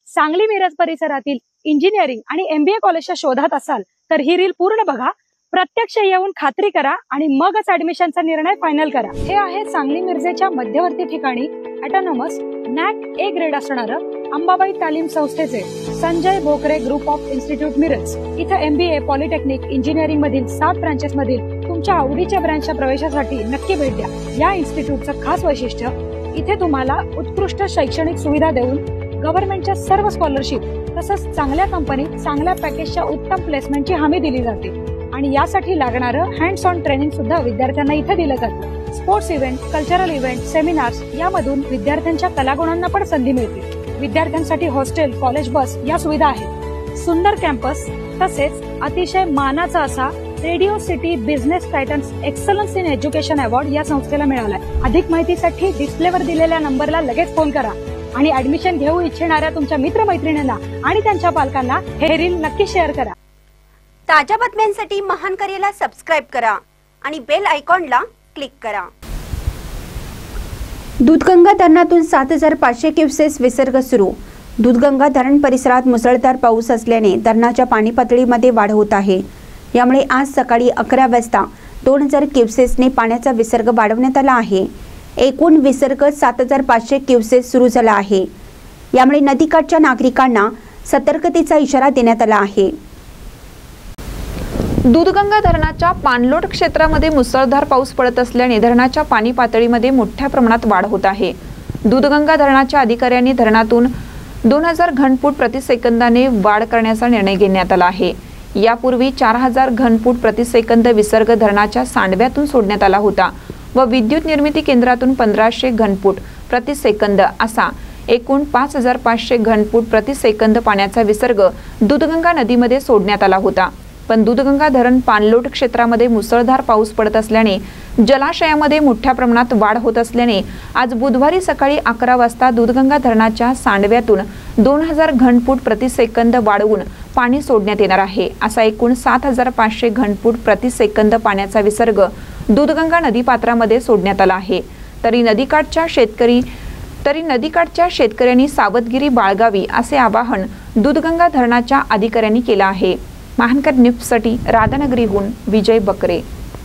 सांगली मिरज परिसरातील इंजिनिअरिंग आणि MBA कॉलेजच्या शोधात असाल तर ही रील पूर्ण बघा, प्रत्यक्ष येऊन खात्री करा आणि मगच ऍडमिशनचा निर्णय फायनल करा। हे आहे सांगली मिरजेच्या मध्यवर्ती ठिकाणी ऑटोनॉमस NAC A ग्रेड असणारं अंबाबाई तालीम संस्थेचे Sanjay Bokare group of institute Miraj. इथे MBA, पॉलिटेक्निक, इंजिनिअरिंग मधील 7 ब्रांचेस मधील तुमच्या आवडीच्या ब्रांचच्या प्रवेशासाठी नक्की भेट द्या। या इन्स्टिट्यूटचं खास वैशिष्ट्य, इथे तुम्हाला उत्कृष्ट शैक्षणिक सुविधा देऊन गव्हर्नमेंटच्या सर्व स्कॉलरशिप तसंच चांगल्या कंपनीत चांगल्या पॅकेजच्या उत्तम प्लेसमेंटची हमी दिली जाते आणि यासाठी लागणारं हँड्स ऑन ट्रेनिंग सुद्धा विद्यार्थ्यांना इथे दिलं जातं। Sports event, cultural event, seminars यामधून विद्यार्थ्यांच्या कलागुणांना पण संधी मिळते। विद्यार्थ्यांसाठी हॉस्टेल, कॉलेज बस या सुविधा आहेत। सुंदर कॅम्पस तसेच अतिशय मानाचा असा radio city business Titans excellence in education award या संस्थेला मिळालाय। अधिक माहितीसाठी डिस्प्लेवर दिलेल्या नंबरला लगेच फोन करा आणि ऍडमिशन घेऊ इच्छिणाऱ्या तुमच्या मित्रमैत्रिणींना आणि त्यांच्या पालकांना हे रील नक्की शेअर करा। ताज्या बातम्यांसाठी महान करेला सबस्क्राइब करा आणि बेल आयकॉनला क्लिक करा। दूधगंगा धरणातून 7500 क्युसेस विसर्ग सुरू। दूधगंगा धरण परिसरात मुसळधार पाऊस असल्याने धरणाच्या पाणी पातळीमध्ये वाढ होत आहे। यामुळे आज सकाळी 11 वाजता 2000 क्युसेसने पाण्याचा विसर्ग वाढवण्यात आला आहे। एकूण विसर्ग 7500 क्युसेस सुरू झाला आहे। यामुळे नदीकाठच्या नागरिकांना सतर्कतेचा इशारा देण्यात आला आहे। दूधगंगा धरणाच्या पाणलोट क्षेत्रामध्ये मुसळधार पाऊस पडत असल्याने धरणाच्या पाणी पातळीमध्ये मोठ्या प्रमाणात वाढ होत आहे। दूधगंगा धरणाच्या अधिकाऱ्यांनी धरणातून 2000 घनफूट प्रतिसेकंदाने वाढ करण्याचा निर्णय घेण्यात आला आहे। यापूर्वी 4000 घनफूट प्रतिसेकंद विसर्ग धरणाच्या सांडव्यातून सोडण्यात आला होता व विद्युत निर्मिती केंद्रातून 1500 घनफूट प्रतिसेकंद असा एकूण 5500 घनफूट प्रतिसेकंद पाण्याचा विसर्ग दूधगंगा नदीमध्ये सोडण्यात आला होता। पण दूधगंगा धरण पाणलोट क्षेत्रामध्ये मुसळधार पाऊस पडत असल्याने जलाशयामध्ये मोठ्या प्रमाणात वाढ होत असल्याने आज बुधवारी सकाळी 11 वाजता दूधगंगा धरणाच्या सांडव्यातून 2000 घनफूट प्रतिसेकंद वाढवून पाणी सोडण्यात येणार आहे। असा एकूण 7500 घनफूट प्रतिसेकंद पाण्याचा विसर्ग दूधगंगा नदीपात्रामध्ये सोडण्यात आला आहे। तरी नदीकाठच्या शेतकऱ्यांनी सावधगिरी बाळगावी असे आवाहन दूधगंगा धरणाच्या अधिकाऱ्यांनी केले आहे। महानकर न्यूजसाठी राधानगरीहून विजय बकरे।